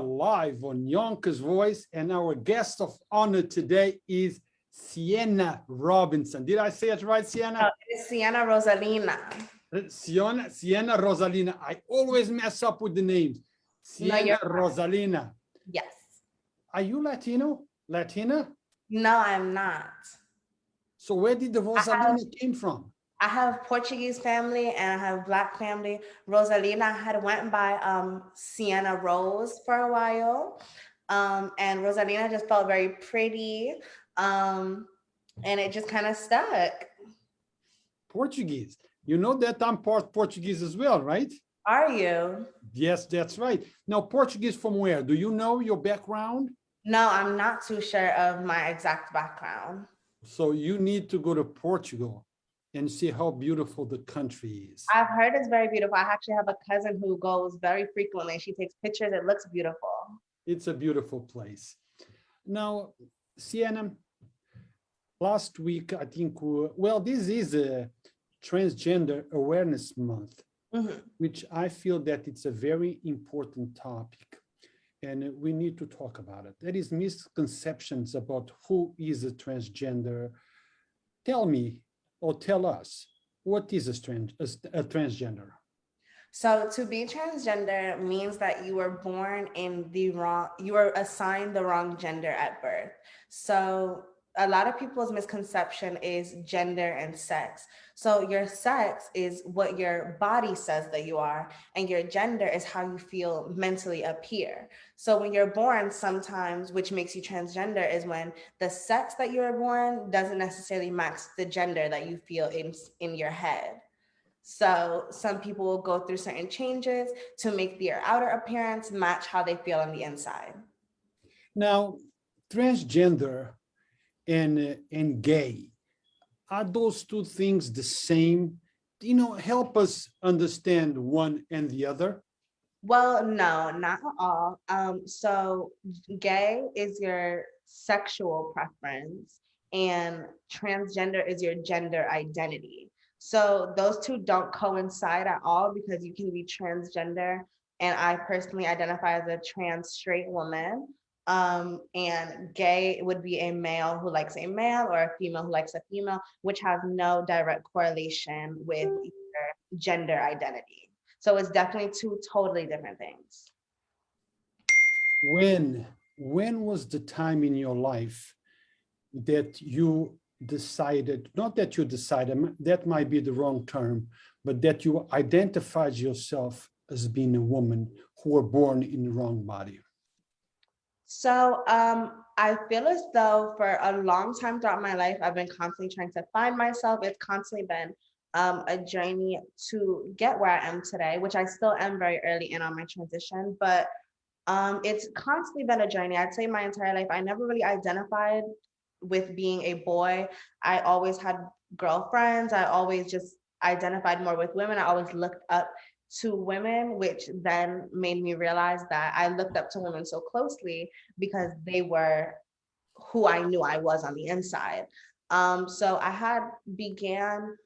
Live on Yonkers Voice, and our guest of honor today is Cienna Robinson. Did I say it right, Sienna? No, it's Cienna Rosalina. Cienna Rosalina. I always mess up with the names. Cienna Rosalina. Yes. Are you Latino? Latina? No, I'm not. So where did the Rosalina came from? I have Portuguese family and I have Black family. Rosalina had went by Cienna Rose for a while. And Rosalina just felt very pretty. And it just kind of stuck. Portuguese. You know that I'm part Portuguese as well, right? Are you? Yes, that's right. Now, Portuguese from where? Do you know your background? No, I'm not too sure of my exact background. So you need to go to Portugal and see how beautiful the country is. I've heard it's very beautiful. I actually have a cousin who goes very frequently. She takes pictures. It looks beautiful. It's a beautiful place. Now, Sienna, last week, I think, well, this is a Transgender Awareness Month, which I feel that it's a very important topic. And we need to talk about it. There is misconceptions about who is a transgender. Tell me, or tell us, what is a transgender? So to be transgender means that you were born in the wrong, you were assigned the wrong gender at birth. So a lot of people's misconception is gender and sex. So your sex is what your body says that you are, and your gender is how you feel mentally appear. So when you're born, sometimes, which makes you transgender, is when the sex that you were born doesn't necessarily match the gender that you feel in your head. So some people will go through certain changes to make their outer appearance match how they feel on the inside. Now, transgender and gay, are those two things the same? You know, help us understand one and the other. Well, no, not at all. So gay is your sexual preference and transgender is your gender identity. So those two don't coincide at all, because you can be transgender, and I personally identify as a trans straight woman. And gay would be a male who likes a male or a female who likes a female, which has no direct correlation with your gender identity. So it's definitely two totally different things. When was the time in your life that you decided, not that you decided, that might be the wrong term, but that you identified yourself as being a woman who were born in the wrong body? So I feel as though for a long time throughout my life, I've been constantly trying to find myself. It's constantly been a journey to get where I am today, which I still am very early in on my transition, but it's constantly been a journey. I'd say my entire life, I never really identified with being a boy. I always had girlfriends. I always just identified more with women. I always looked up to women, which then made me realize that I looked up to women so closely because they were who I knew I was on the inside. So I had began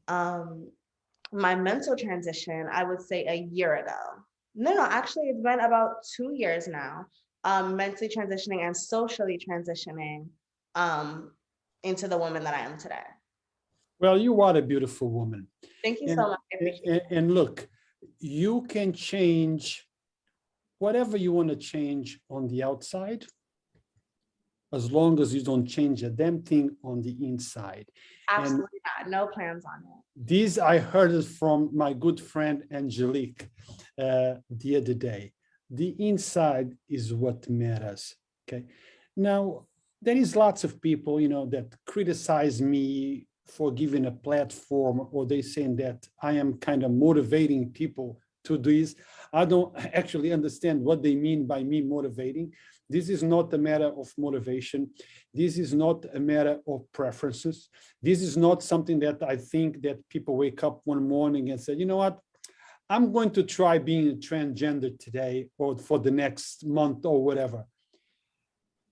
my mental transition, I would say a year ago. No, actually it's been about 2 years now, mentally transitioning and socially transitioning into the woman that I am today. Well, you are a beautiful woman. Thank you so much. And look, you can change whatever you want to change on the outside, as long as you don't change a damn thing on the inside. Absolutely not. No plans on it. These I heard it from my good friend Angelique the other day. The inside is what matters. Okay. Now, there is lots of people, you know, that criticize me for giving a platform, or they saying that I am kind of motivating people to do this. I don't actually understand what they mean by me motivating. This is not a matter of motivation. This is not a matter of preferences. This is not something that I think that people wake up one morning and say, you know what, I'm going to try being a transgender today or for the next month or whatever.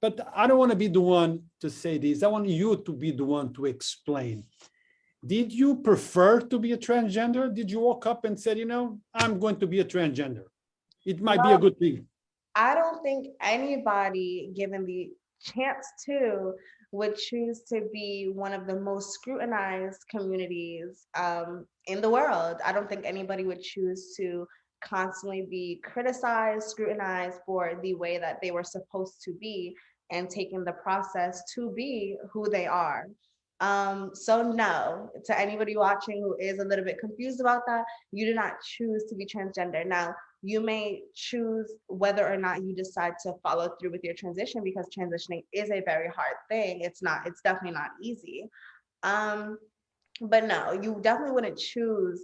But I don't want to be the one to say this. I want you to be the one to explain. Did you prefer to be a transgender? Did you walk up and said, you know, I'm going to be a transgender? It might be a good thing. I don't think anybody, given the chance to, would choose to be one of the most scrutinized communities in the world. I don't think anybody would choose to constantly be criticized, scrutinized for the way that they were supposed to be and taking the process to be who they are. So no, to anybody watching who is a little bit confused about that, you do not choose to be transgender. Now, you may choose whether or not you decide to follow through with your transition, because transitioning is a very hard thing. It's definitely not easy. Um, but no, you definitely wouldn't choose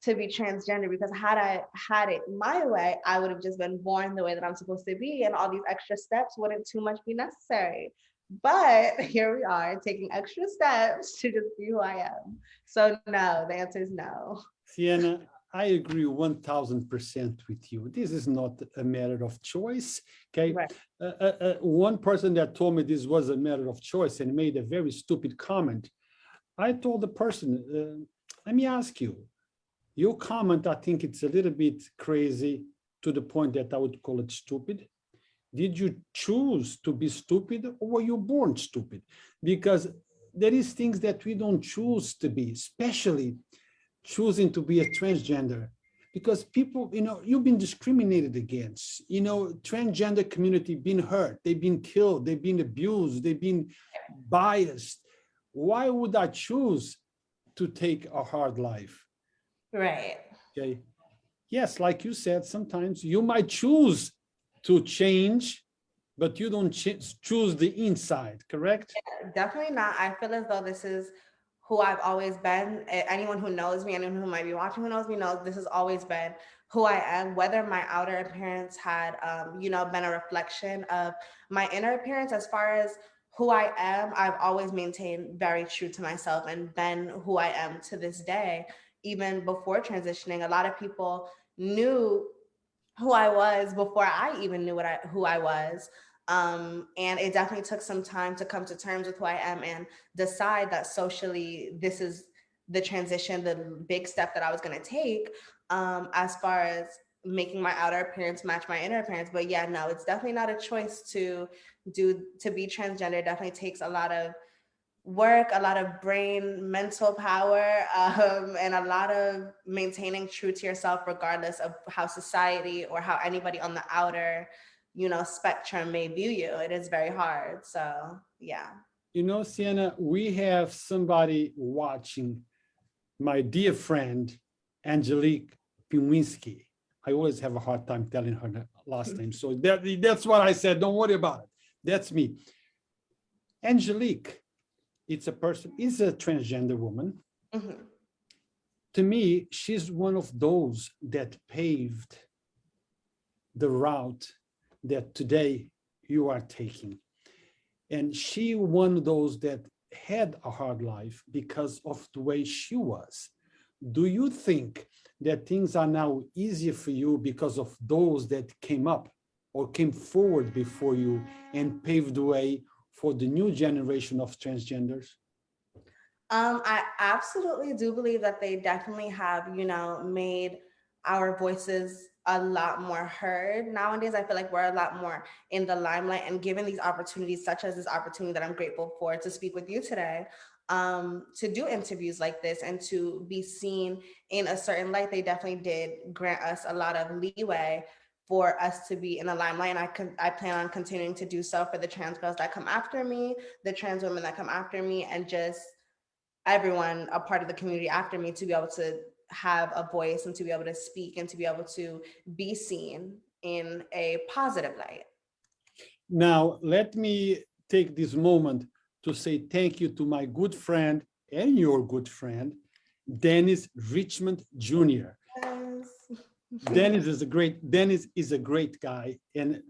to be transgender, because had I had it my way, I would have just been born the way that I'm supposed to be, and all these extra steps wouldn't too much be necessary. But here we are taking extra steps to just be who I am. So no, the answer is no. Sienna, I agree 1000% with you. This is not a matter of choice. Okay. Right. One person that told me this was a matter of choice and made a very stupid comment. I told the person, let me ask you, your comment, I think it's a little bit crazy to the point that I would call it stupid. Did you choose to be stupid, or were you born stupid? Because there is things that we don't choose to be, especially choosing to be a transgender, because people, you've been discriminated against, transgender community been hurt, they've been killed, they've been abused, they've been biased. Why would I choose to take a hard life? Right. Okay. Yes, like you said, sometimes you might choose to change, but you don't choose the inside, correct? Yeah, definitely not. I feel as though this is who I've always been. Anyone who knows me, anyone who might be watching who knows me knows this has always been who I am, whether my outer appearance had, been a reflection of my inner appearance. As far as who I am, I've always maintained very true to myself and been who I am to this day. Even before transitioning, a lot of people knew who I was before I even knew who I was. And it definitely took some time to come to terms with who I am and decide that socially, this is the transition, the big step that I was going to take, as far as making my outer appearance match my inner appearance. But yeah, no, it's definitely not a choice to be transgender. It definitely takes a lot of work, a lot of brain, mental power, and a lot of maintaining true to yourself, regardless of how society or how anybody on the outer, spectrum may view you. It is very hard. So, yeah. Sienna, we have somebody watching, my dear friend, Angelique Pinwinski. I always have a hard time telling her the last name. So that's what I said. Don't worry about it. That's me. Angelique, is a transgender woman. Mm-hmm. To me, she's one of those that paved the route that today you are taking. And she one of those that had a hard life because of the way she was. Do you think that things are now easier for you because of those that came up or came forward before you and paved the way for the new generation of transgenders? I absolutely do believe that they definitely have, made our voices a lot more heard. Nowadays, I feel like we're a lot more in the limelight and given these opportunities, such as this opportunity that I'm grateful for to speak with you today, to do interviews like this and to be seen in a certain light. They definitely did grant us a lot of leeway for us to be in the limelight. And I plan on continuing to do so for the trans girls that come after me, the trans women that come after me, and just everyone a part of the community after me, to be able to have a voice and to be able to speak and to be able to be seen in a positive light. Now, let me take this moment to say thank you to my good friend and your good friend, Dennis Richmond Jr. Yes. Dennis is a great guy. And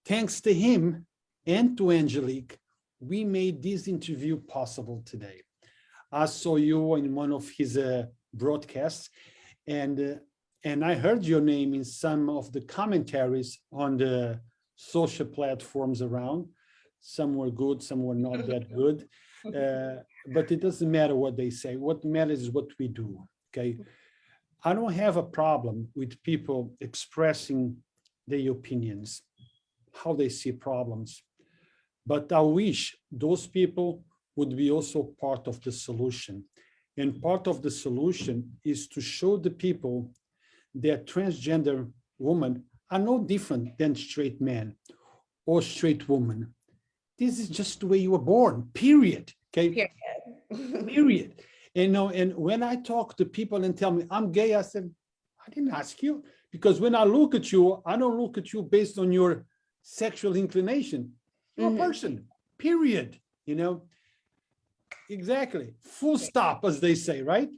thanks to him and to Angelique, we made this interview possible today. I saw you in one of his broadcasts, and I heard your name in some of the commentaries on the social platforms around. Some were good, some were not that good, but it doesn't matter what they say. What matters is what we do, okay? I don't have a problem with people expressing their opinions. how they see problems. But I wish those people would be also part of the solution. And part of the solution is to show the people that transgender women are no different than straight men or straight women. This is just the way you were born, period. Okay, Period. period. And when I talk to people and tell me I'm gay, I said, I didn't ask you, because when I look at you, I don't look at you based on your sexual inclination. You're a person, period. Exactly. Full stop, as they say, right?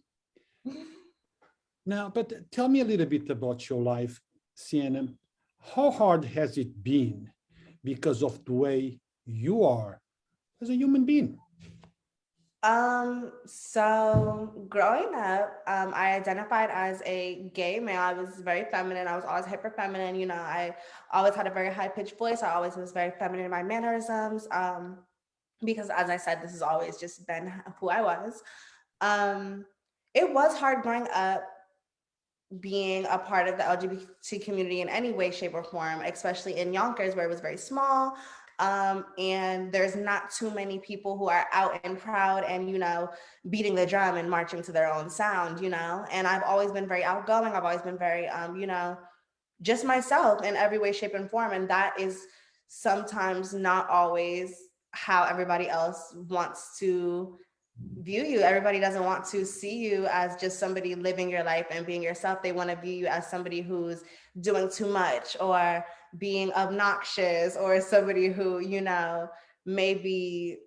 Now, but tell me a little bit about your life, Sienna. How hard has it been because of the way you are as a human being? So growing up, I identified as a gay male. I was very feminine. I was always hyper feminine. I always had a very high pitched voice. I always was very feminine in my mannerisms. Because as I said, this has always just been who I was. It was hard growing up being a part of the LGBT community in any way, shape, or form, especially in Yonkers, where it was very small. And there's not too many people who are out and proud and, beating the drum and marching to their own sound, and I've always been very outgoing. I've always been very, just myself in every way, shape, and form. And that is sometimes not always how everybody else wants to view you. Everybody doesn't want to see you as just somebody living your life and being yourself. They want to view you as somebody who's doing too much or being obnoxious, or somebody who, may be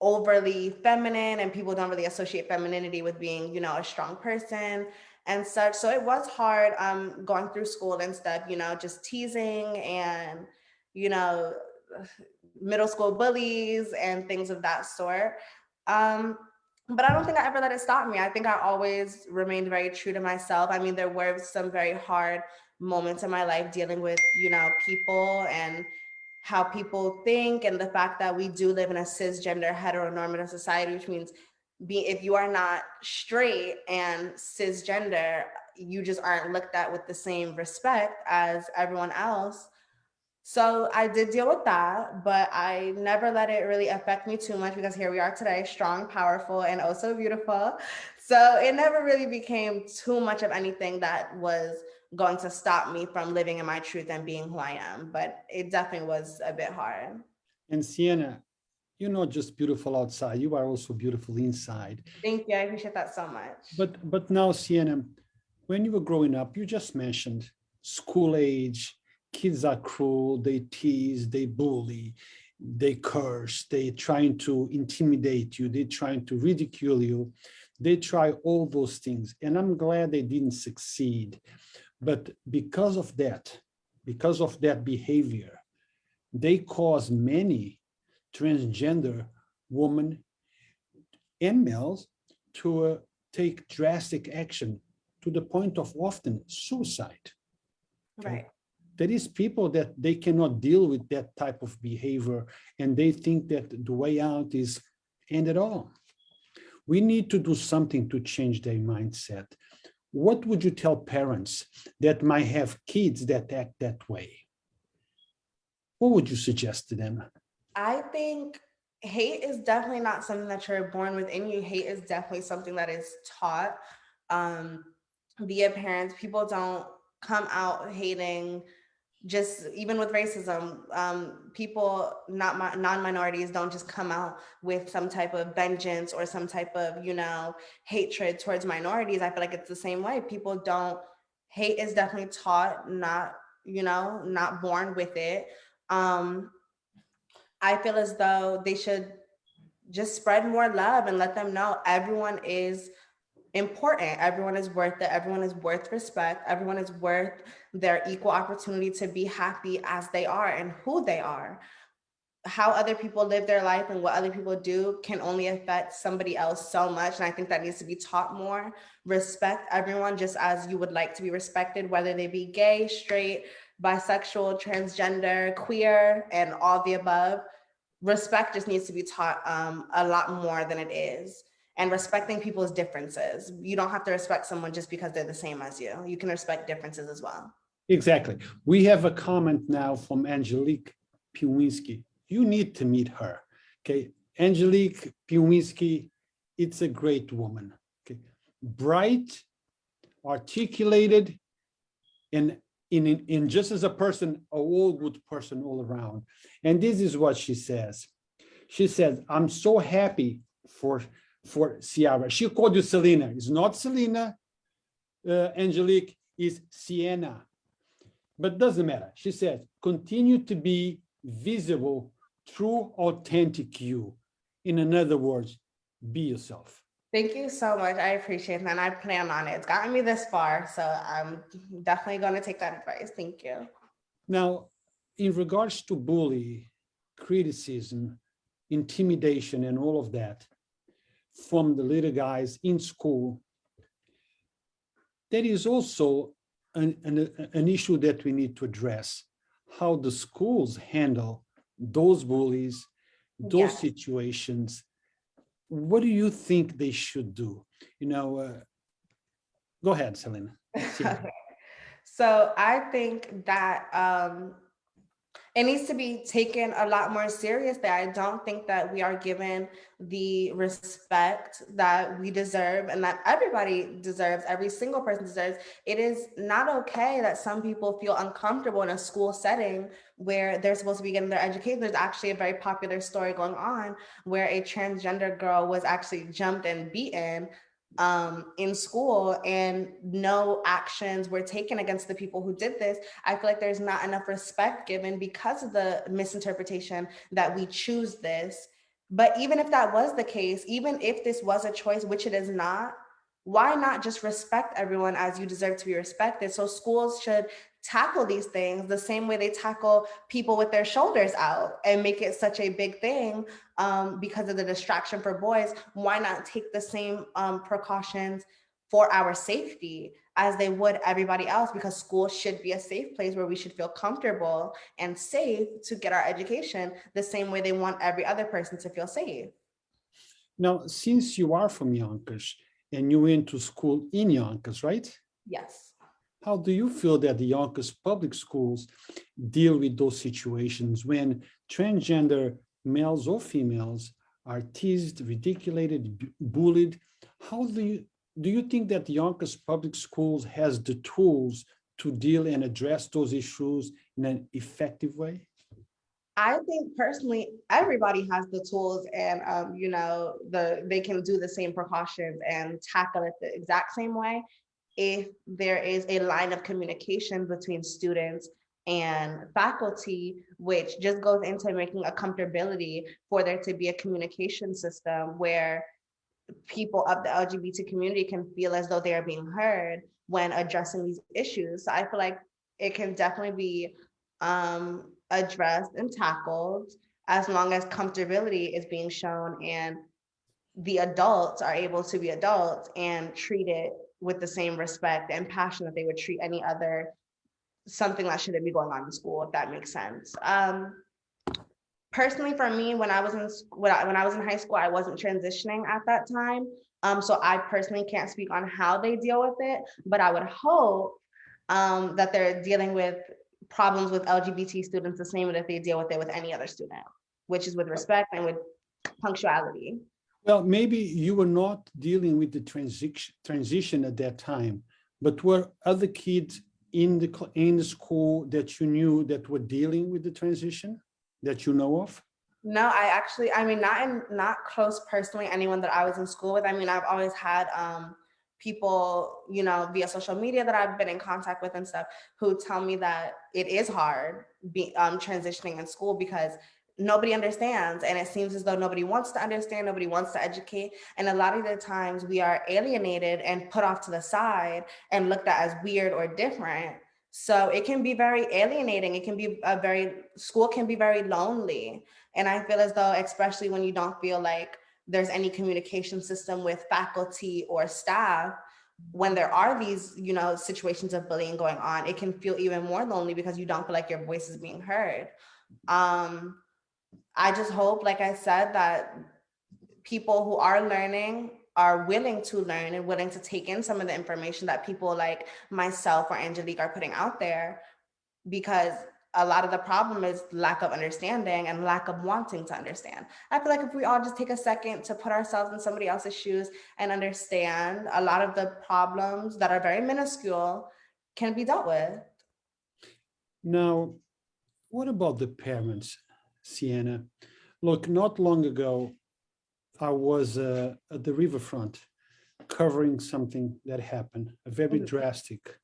overly feminine, and people don't really associate femininity with being, a strong person and such. So it was hard going through school and stuff, just teasing and, middle school bullies and things of that sort. But I don't think I ever let it stop me. I think I always remained very true to myself. I mean, there were some very hard moments in my life dealing with, people and how people think, and the fact that we do live in a cisgender heteronormative society, which means if you are not straight and cisgender, you just aren't looked at with the same respect as everyone else. So I did deal with that, but I never let it really affect me too much, because here we are today, strong, powerful, and oh so beautiful. So it never really became too much of anything that was going to stop me from living in my truth and being who I am. But it definitely was a bit hard. And Sienna, you're not just beautiful outside, you are also beautiful inside. Thank you. I appreciate that so much. But now, Sienna, when you were growing up, you just mentioned school age, kids are cruel, they tease, they bully, they curse, they trying to intimidate you, they trying to ridicule you, they try all those things. And I'm glad they didn't succeed. But because of that behavior, they cause many transgender women and males to take drastic action, to the point of often suicide. Okay? Right. There is people that they cannot deal with that type of behavior, and they think that the way out is end it all. We need to do something to change their mindset. What would you tell parents that might have kids that act that way? What would you suggest to them? I think hate is definitely not something that you're born within you. Hate is definitely something that is taught via parents. People don't come out hating. Just even with racism, people, non-minorities don't just come out with some type of vengeance or some type of, hatred towards minorities. I feel like it's the same way. People don't, hate is definitely taught, not born with it. I feel as though they should just spread more love and let them know everyone is important. Everyone is worth it. Everyone is worth respect. Everyone is worth their equal opportunity to be happy as they are and who they are. How other people live their life and what other people do can only affect somebody else so much. And I think that needs to be taught more. Respect everyone just as you would like to be respected, whether they be gay, straight, bisexual, transgender, queer, and all the above. Respect just needs to be taught a lot more than it is. And respecting people's differences. You don't have to respect someone just because they're the same as you. You can respect differences as well. Exactly. We have a comment now from Angelique Piwinski. You need to meet her. Okay, Angelique Piwinski, it's a great woman. Okay, bright, articulated, and in just as a person, a all good person all around. And this is what she says. She says, I'm so happy for Ciara. She called you Selena. It's not Selena, Angelique, is Sienna. But doesn't matter. She says, continue to be visible through authentic you. In other words, be yourself. Thank you so much. I appreciate that. And I plan on it. It's gotten me this far. So I'm definitely going to take that advice. Thank you. Now, in regards to bullying, criticism, intimidation, and all of that from the little guys in school, there is also an issue that we need to address, how the schools handle those bullies, those situations. What do you think they should do? You know, go ahead, Selena. So I think that it needs to be taken a lot more seriously. I don't think that we are given the respect that we deserve and that everybody deserves, every single person deserves. It is not okay that some people feel uncomfortable in a school setting where they're supposed to be getting their education. There's actually a very popular story going on where a transgender girl was actually jumped and beaten in school, and no actions were taken against the people who did this. I feel like there's not enough respect given because of the misinterpretation that we choose this. But even if that was the case, even if this was a choice, which it is not, why not just respect everyone as you deserve to be respected? So schools should tackle these things the same way they tackle people with their shoulders out and make it such a big thing because of the distraction for boys. Why not take the same precautions for our safety as they would everybody else? Because school should be a safe place where we should feel comfortable and safe to get our education the same way they want every other person to feel safe. Now, since you are from Yonkers and you went to school in Yonkers, right? Yes. How do you feel that the Yonkers public schools deal with those situations when transgender males or females are teased, ridiculed, bullied? How do you think that the Yonkers public schools has the tools to deal and address those issues in an effective way? I think personally, everybody has the tools and, they can do the same precautions and tackle it the exact same way if there is a line of communication between students and faculty, which just goes into making a comfortability for there to be a communication system where people of the LGBT community can feel as though they are being heard when addressing these issues. So I feel like it can definitely be addressed and tackled as long as comfortability is being shown and the adults are able to be adults and treat it with the same respect and passion that they would treat any other something that shouldn't be going on in school, if that makes sense. Personally, for me, when I was in high school, I wasn't transitioning at that time. So I personally can't speak on how they deal with it, but I would hope that they're dealing with problems with LGBT students the same way that they deal with it with any other student, which is with respect and with punctuality. Well, maybe you were not dealing with the transition at that time, but were other kids in the school that you knew that were dealing with the transition that you know of? No, not close personally, anyone that I was in school with. I mean, I've always had people, via social media that I've been in contact with and stuff who tell me that it is hard transitioning in school because nobody understands, and it seems as though nobody wants to understand, nobody wants to educate, and a lot of the times we are alienated and put off to the side and looked at as weird or different. So it can be very alienating. It can be school can be very lonely, and I feel as though, especially when you don't feel like there's any communication system with faculty or staff, when there are these situations of bullying going on, it can feel even more lonely because you don't feel like your voice is being heard. I just hope, like I said, that people who are learning are willing to learn and willing to take in some of the information that people like myself or Angelique are putting out there, because a lot of the problem is lack of understanding and lack of wanting to understand. I feel like if we all just take a second to put ourselves in somebody else's shoes and understand, a lot of the problems that are very minuscule can be dealt with. Now, what about the parents, Sienna? Look, not long ago, I was at the riverfront covering something that happened, a very Mhm. drastic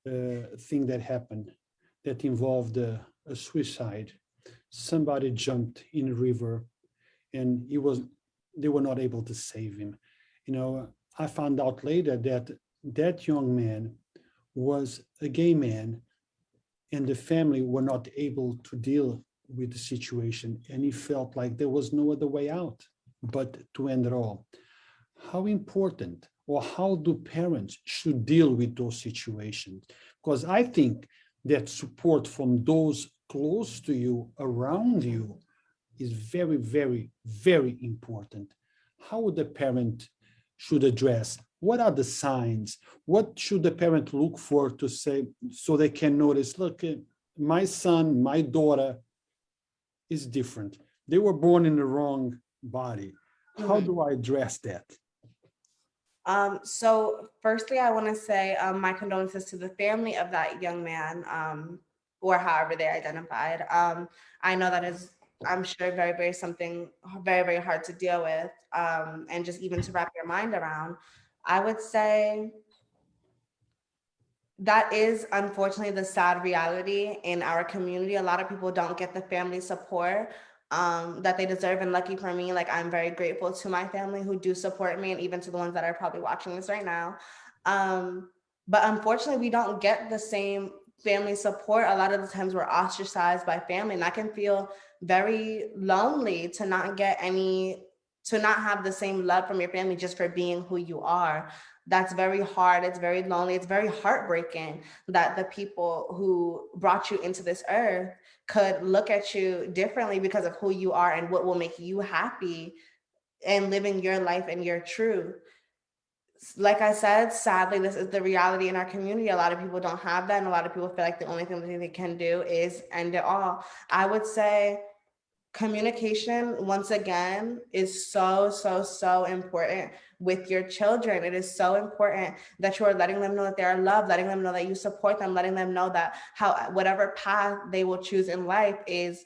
thing that happened that involved a suicide. Somebody jumped in a river and they were not able to save him. You know, I found out later that that young man was a gay man and the family were not able to deal with the situation, and he felt like there was no other way out but to end it all. How important or how do parents should deal with those situations? Because I think that support from those close to you, around you, is very, very, very important. How would the parent should address? What are the signs? What should the parent look for to say, so they can notice, look, my son, my daughter is different. They were born in the wrong body. How Mhm. do I address that? So firstly, I want to say my condolences to the family of that young man, or however they identified. I know that is, I'm sure, very, very something very, very hard to deal with, and just even to wrap your mind around. I would say that is unfortunately the sad reality in our community. A lot of people don't get the family support that they deserve. And lucky for me, like I'm very grateful to my family who do support me, and even to the ones that are probably watching this right now. But unfortunately, we don't get the same family support. A lot of the times we're ostracized by family, and that can feel very lonely to not get any, to not have the same love from your family just for being who you are. That's very hard. It's very lonely. It's very heartbreaking that the people who brought you into this earth could look at you differently because of who you are and what will make you happy and living your life and your truth. Like I said, sadly, this is the reality in our community. A lot of people don't have that, and a lot of people feel like the only thing that they can do is end it all. I would say communication, once again, is so, so, so important with your children. It is so important that you are letting them know that they are loved, letting them know that you support them, letting them know that whatever path they will choose in life is,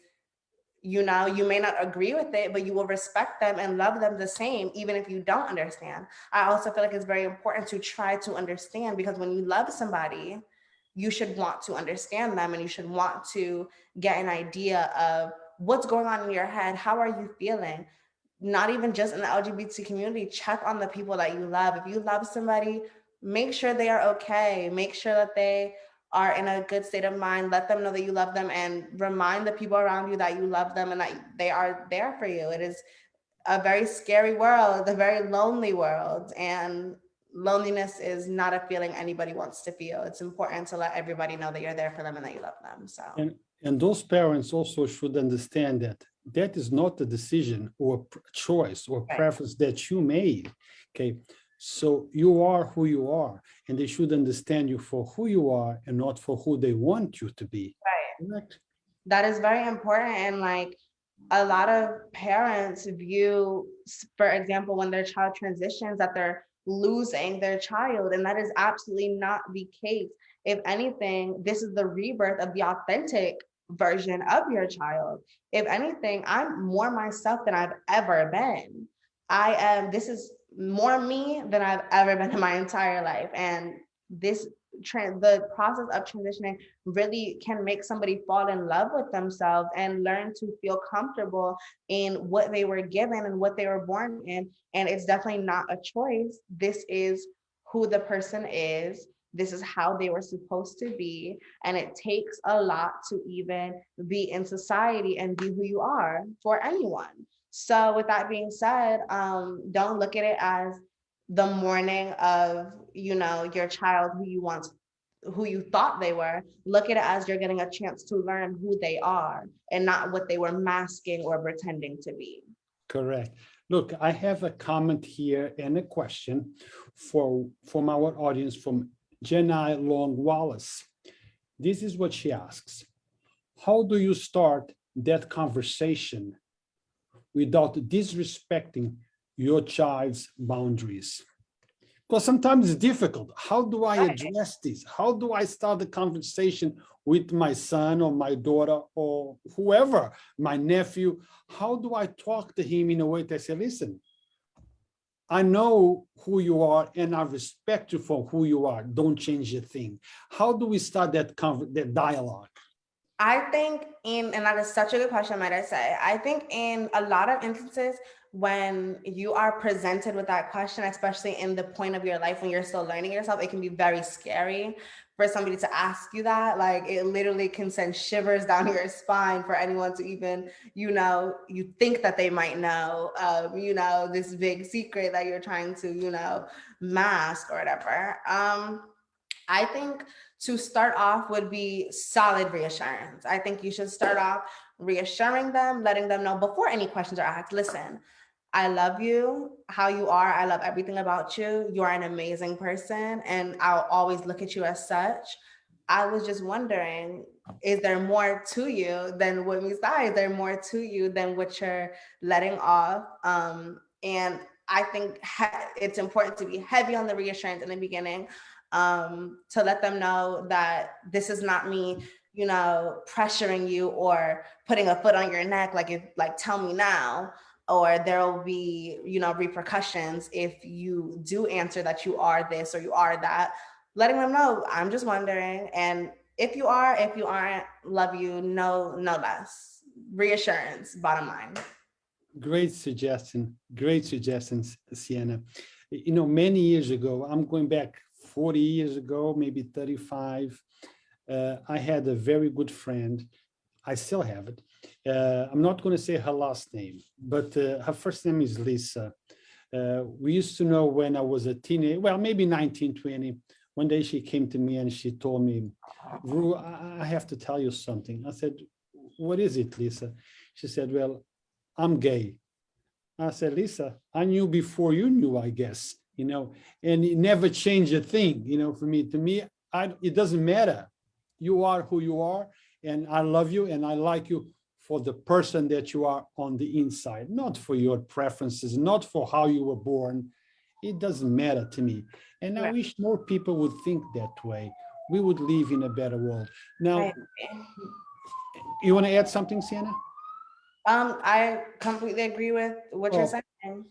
you know, you may not agree with it, but you will respect them and love them the same, even if you don't understand. I also feel like it's very important to try to understand, because when you love somebody, you should want to understand them, and you should want to get an idea of what's going on in your head. How are you feeling? Not even just in the LGBT community, check on the people that you love. If you love somebody, make sure they are okay. Make sure that they are in a good state of mind. Let them know that you love them, and remind the people around you that you love them and that they are there for you. It is a very scary world, a very lonely world, and loneliness is not a feeling anybody wants to feel. It's important to let everybody know that you're there for them and that you love them. So And those parents also should understand that that is not a decision or choice or right, preference that you made. Okay. So you are who you are, and they should understand you for who you are and not for who they want you to be. right. Correct? That is very important. And like, a lot of parents view, for example, when their child transitions, that they're losing their child. And that is absolutely not the case. If anything, this is the rebirth of the authentic version of your child. If anything, I'm more myself than I've ever been. This is more me than I've ever been in my entire life. And this, the process of transitioning really can make somebody fall in love with themselves and learn to feel comfortable in what they were given and what they were born in. And it's definitely not a choice. This is who the person is. This is how they were supposed to be. And it takes a lot to even be in society and be who you are for anyone. So with that being said, don't look at it as the mourning of, you know, your child who you once, who you thought they were. Look at it as you're getting a chance to learn who they are and not what they were masking or pretending to be. Correct. Look, I have a comment here and a question from our audience from Jenna Long Wallace. This is what she asks. How do you start that conversation without disrespecting your child's boundaries? Because sometimes it's difficult. How do I Right. address this? How do I start the conversation with my son or my daughter or whoever, my nephew? How do I talk to him in a way that I say, listen, I know who you are and I respect you for who you are. Don't change a thing. How do we start that dialogue? I think and that is such a good question, might I say. I think in a lot of instances, when you are presented with that question, especially in the point of your life when you're still learning yourself, it can be very scary for somebody to ask you that. Like, it literally can send shivers down your spine for anyone to even, you think that they might know, this big secret that you're trying to, mask or whatever. I think to start off would be solid reassurance. I think you should start off reassuring them, letting them know before any questions are asked, listen, I love you, how you are. I love everything about you. You are an amazing person, and I'll always look at you as such. I was just wondering, is there more to you than what meets the eye? Is there more to you than what you're letting off? And I think it's important to be heavy on the reassurance in the beginning, to let them know that this is not me, pressuring you or putting a foot on your neck, like tell me now, or there will be, repercussions if you do answer that you are this or you are that. Letting them know, I'm just wondering, and if you are, if you aren't, love you, no less. Reassurance, bottom line. Great suggestion. Great suggestions, Sienna. Many years ago, I'm going back 40 years ago, maybe 35. I had a very good friend. I still have it. I'm not going to say her last name, but her first name is Lisa. We used to know when I was a teenager, well, maybe 19, 20. One day she came to me and she told me, Ru, I have to tell you something. I said, what is it, Lisa? She said, well, I'm gay. I said, Lisa, I knew before you knew, I guess, and it never changed a thing, for me. To me, it doesn't matter. You are who you are, and I love you, and I like you for the person that you are on the inside, not for your preferences, not for how you were born. It doesn't matter to me. And I wish more people would think that way. We would live in a better world. Now, you want to add something, Sienna? I completely agree with what you're saying.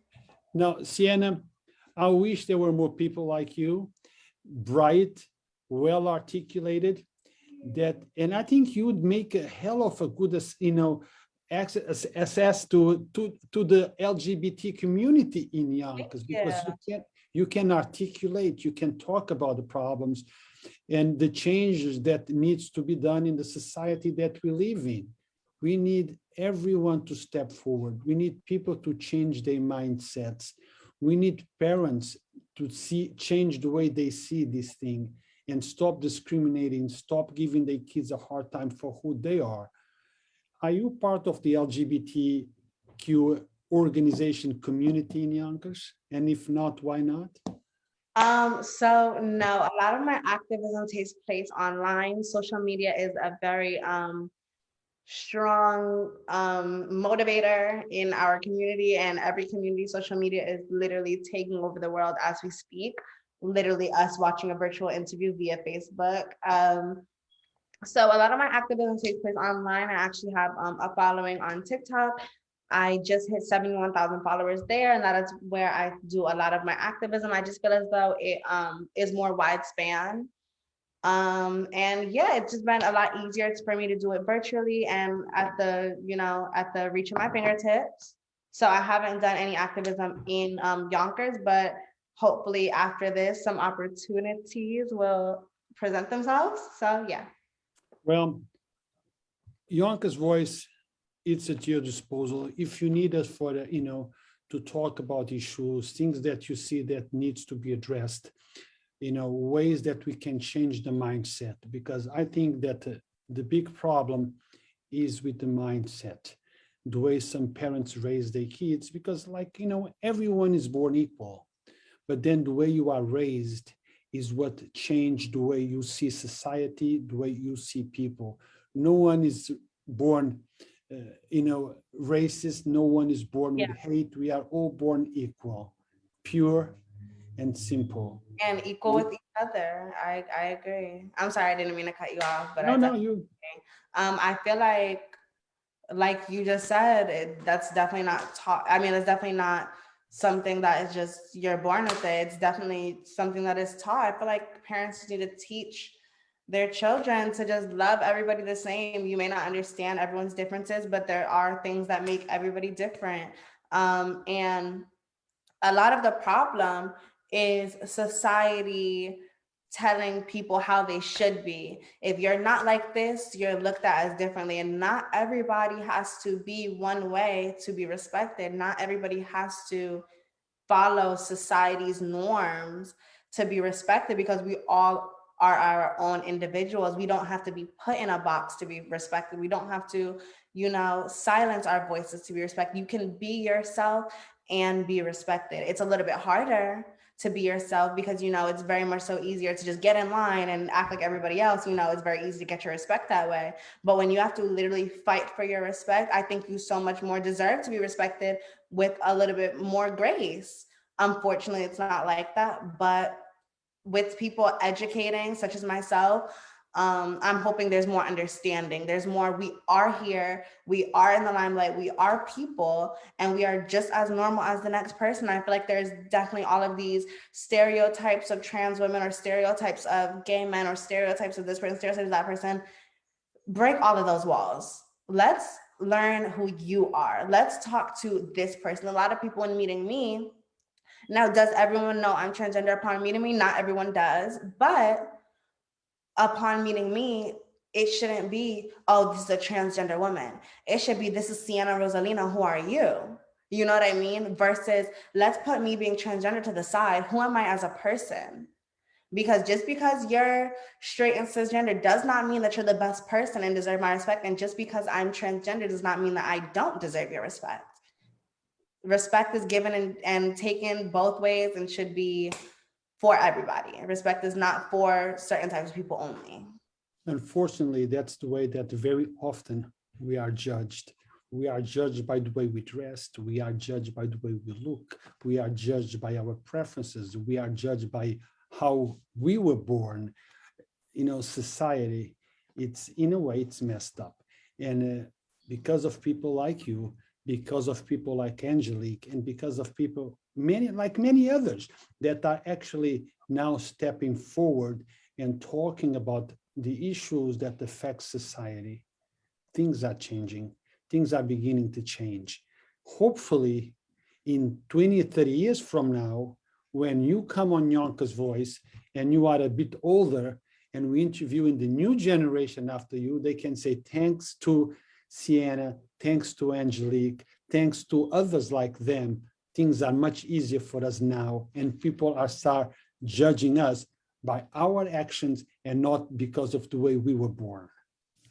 Now, Sienna, I wish there were more people like you, bright, well articulated, and I think you would make a hell of a good, access to the LGBT community in Yonkers, because you can articulate, you can talk about the problems and the changes that needs to be done in the society that we live in. We need everyone to step forward. We need people to change their mindsets. We need parents to change the way they see this thing and stop discriminating, stop giving their kids a hard time for who they are. Are you part of the LGBTQ organization community in Yonkers? And if not, why not? So no, a lot of my activism takes place online. Social media is a very strong motivator in our community, and every community social media is literally taking over the world as we speak. Literally us watching a virtual interview via Facebook. So a lot of my activism takes place online. I actually have a following on TikTok. I just hit 71,000 followers there, and that is where I do a lot of my activism. I just feel as though it is more widespan. And yeah, it's just been a lot easier for me to do it virtually and at the reach of my fingertips. So I haven't done any activism in Yonkers, but hopefully after this, some opportunities will present themselves. So yeah. Well, Yonkers Voice, it's at your disposal. If you need us for to talk about issues, things that you see that needs to be addressed, ways that we can change the mindset, because I think that the big problem is with the mindset, the way some parents raise their kids, because everyone is born equal, but then the way you are raised is what changed the way you see society, the way you see people. no one is born, racist. No one is born with hate. We are all born equal, pure and simple. And equal with each other. I agree. I'm sorry, I didn't mean to cut you off, but No, you. I feel like you just said, that's definitely not taught. I mean, it's definitely not something that is just you're born with it. It's definitely something that is taught. I feel like parents need to teach their children to just love everybody the same. You may not understand everyone's differences, but there are things that make everybody different. And a lot of the problem is society telling people how they should be. If you're not like this, you're looked at as differently. And not everybody has to be one way to be respected. Not everybody has to follow society's norms to be respected, because we all are our own individuals. We don't have to be put in a box to be respected. We don't have to, silence our voices to be respected. You can be yourself and be respected. It's a little bit harder to be yourself because, it's very much so easier to just get in line and act like everybody else. It's very easy to get your respect that way. But when you have to literally fight for your respect, I think you so much more deserve to be respected with a little bit more grace. Unfortunately, it's not like that. But with people educating, such as myself, I'm hoping there's more understanding. There's more, we are here, we are in the limelight, we are people, and we are just as normal as the next person. I feel like there's definitely all of these stereotypes of trans women, or stereotypes of gay men, or stereotypes of this person, stereotypes of that person. Break all of those walls. Let's learn who you are. Let's talk to this person. A lot of people, when meeting me, now, does everyone know I'm transgender upon meeting me? Not everyone does, but upon meeting me, it shouldn't be, oh, this is a transgender woman. It should be, this is Cienna Rosalina, who are you? You know what I mean? Versus, let's put me being transgender to the side. Who am I as a person? Because just because you're straight and cisgender does not mean that you're the best person and deserve my respect. And just because I'm transgender does not mean that I don't deserve your respect. Respect is given and taken both ways and should be for everybody. Respect is not for certain types of people only. Unfortunately, that's the way that very often we are judged. We are judged by the way we dressed. We are judged by the way we look. We are judged by our preferences. We are judged by how we were born. Society, it's, in a way, it's messed up. And because of people like you, because of people like Angelique, and because of people, many others that are actually now stepping forward and talking about the issues that affect society, things are changing. Things are beginning to change. Hopefully, in 20, 30 years from now, when you come on Yonkers Voice and you are a bit older and we interview in the new generation after you, they can say, thanks to Sienna, thanks to Angelique, thanks to others like them, things are much easier for us now, and people are start judging us by our actions and not because of the way we were born.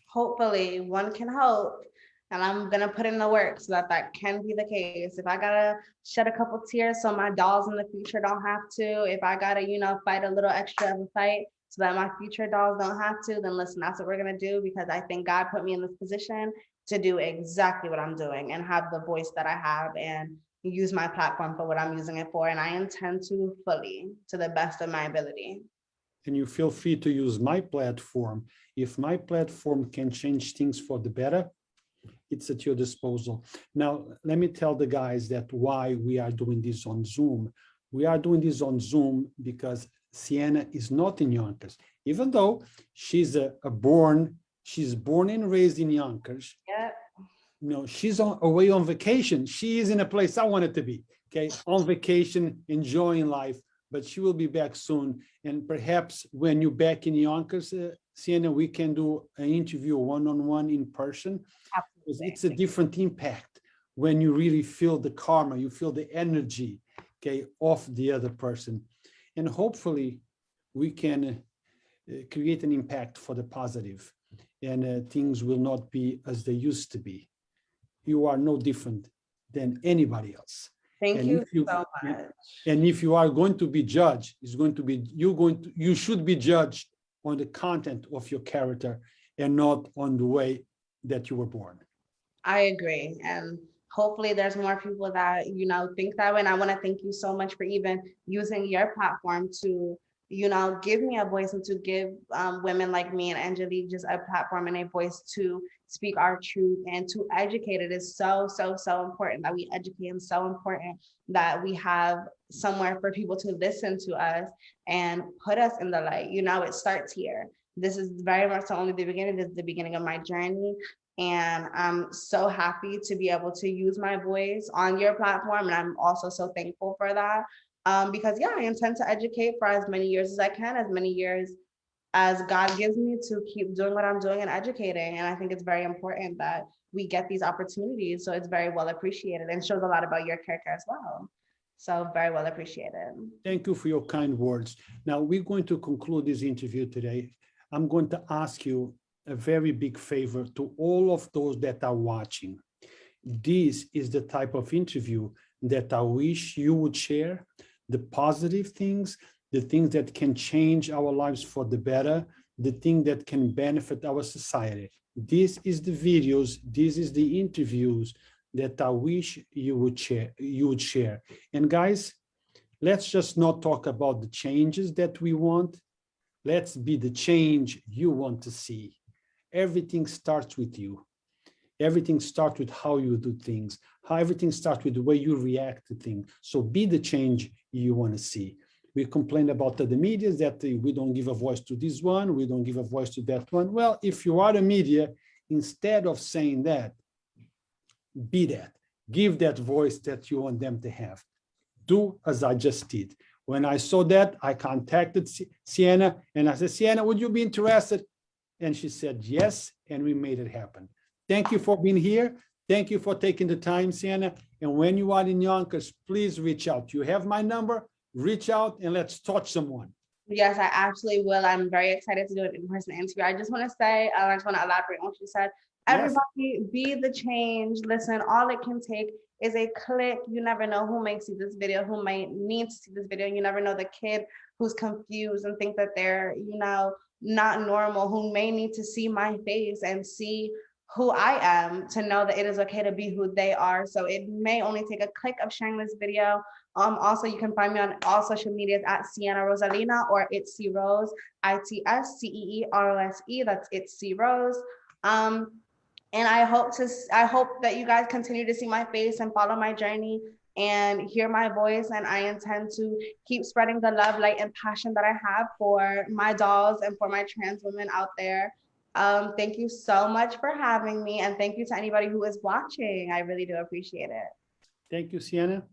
Hopefully, one can hope, and I'm gonna put in the work so that can be the case. If I gotta shed a couple tears so my dolls in the future don't have to, if I gotta, fight a little extra of a fight so that my future dolls don't have to, then listen, that's what we're gonna do, because I think God put me in this position to do exactly what I'm doing and have the voice that I have and use my platform for what I'm using it for. And I intend to fully, to the best of my ability. And you feel free to use my platform. If my platform can change things for the better, it's at your disposal. Now, let me tell the guys that why we are doing this on Zoom. We are doing this on Zoom because Sienna is not in Yonkers, even though she's she's born and raised in Yonkers. Yeah. She's away on vacation. She is in a place I wanted to be, okay? On vacation, enjoying life, but she will be back soon. And perhaps when you're back in Yonkers, Sienna, we can do an interview one-on-one in person. Absolutely. It's a different impact when you really feel the karma, you feel the energy, okay, of the other person. And hopefully we can create an impact for the positive, and things will not be as they used to be. You are no different than anybody else. Thank you so much. And if you are going to be judged, it's going to be you should be judged on the content of your character and not on the way that you were born. I agree. And hopefully there's more people that, think that way. And I want to thank you so much for even using your platform to, give me a voice and to give women like me and Angelique just a platform and a voice to speak our truth and to educate. It is so, so, so important that we educate, and so important that we have somewhere for people to listen to us and put us in the light. It starts here. This is very much only the beginning. This is the beginning of my journey. And I'm so happy to be able to use my voice on your platform. And I'm also so thankful for that. Because I intend to educate for as many years as I can, as many years as God gives me to keep doing what I'm doing and educating. And I think it's very important that we get these opportunities. So it's very well appreciated and shows a lot about your character as well. So very well appreciated. Thank you for your kind words. Now we're going to conclude this interview today. I'm going to ask you a very big favor to all of those that are watching. This is the type of interview that I wish you would share, the positive things, the things that can change our lives for the better, the thing that can benefit our society. This is the videos, this is the interviews that I wish you would share. And guys, let's just not talk about the changes that we want. Let's be the change you want to see. Everything starts with you. Everything starts with how you do things. Everything starts with the way you react to things. So be the change you want to see. We complain about the media that we don't give a voice to this one, we don't give a voice to that one. Well, if you are the media, instead of saying that, be that. Give that voice that you want them to have. Do as I just did. When I saw that, I contacted Sienna and I said, Sienna, would you be interested? And she said, yes, and we made it happen. Thank you for being here. Thank you for taking the time, Sienna. And when you are in Yonkers, please reach out. You have my number, reach out and let's touch someone. Yes, I absolutely will. I'm very excited to do an in-person interview. I just want to say, I just want to elaborate on what you said. Everybody be the change. Listen, all it can take is a click. You never know who may see this video, who might need to see this video. You never know the kid who's confused and think that they're, not normal, who may need to see my face and see who I am, to know that it is okay to be who they are. So it may only take a click of sharing this video. Also, you can find me on all social medias at Cienna Rosalina or It's C Rose, ITSCEEROSE. That's It's C Rose. And I hope that you guys continue to see my face and follow my journey and hear my voice. And I intend to keep spreading the love, light, and passion that I have for my dolls and for my trans women out there. Thank you so much for having me. And thank you to anybody who is watching. I really do appreciate it. Thank you, Sienna.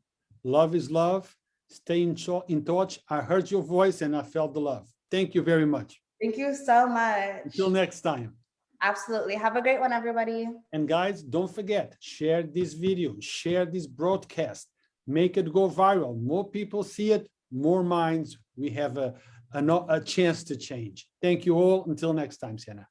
Love is love. Stay in touch. I heard your voice and I felt the love. Thank you very much. Thank you so much. Until next time. Absolutely. Have a great one, everybody. And guys, don't forget, share this video, share this broadcast, make it go viral. More people see it, more minds. We have a chance to change. Thank you all. Until next time, Sienna.